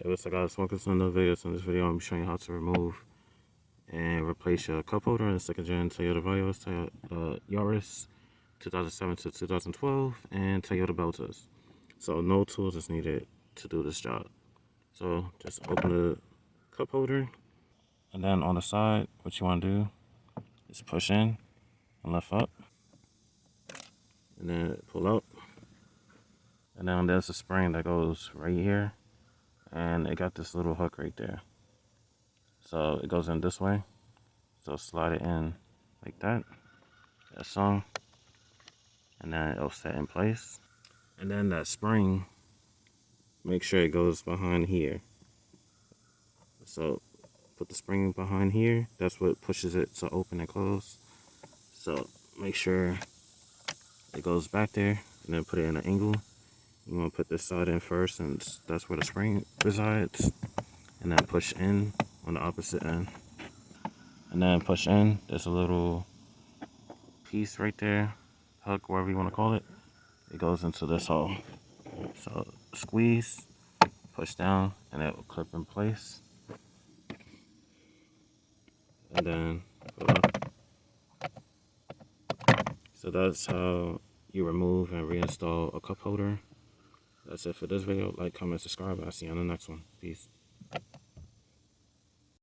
Hey, what's up guys, welcome to another video. So in this video I'm showing you how to remove and replace your cup holder in the second gen Toyota Vios, Yaris 2007 to 2012 and Toyota beltas. So no tools is needed to do this job. So just open the cup holder, and then on the side what you want to do is push in and lift up, and then pull out, and then there's a spring that goes right here, and it got this little hook right there. So it goes in this way. So slide it in like that. That's so. And then it'll set in place. And then that spring, make sure it goes behind here. So put the spring behind here. That's what pushes it to open and close. So make sure it goes back there, and then put it in an angle. You want to put this side in first, since that's where the spring resides. And then push in on the opposite end. And then push in. There's a little piece right there, hook, whatever you want to call it. It goes into this hole. So squeeze, push down, and it will clip in place. And then pull up. So that's how you remove and reinstall a cup holder. That's it for this video. Like, comment, subscribe. I'll see you on the next one. Peace.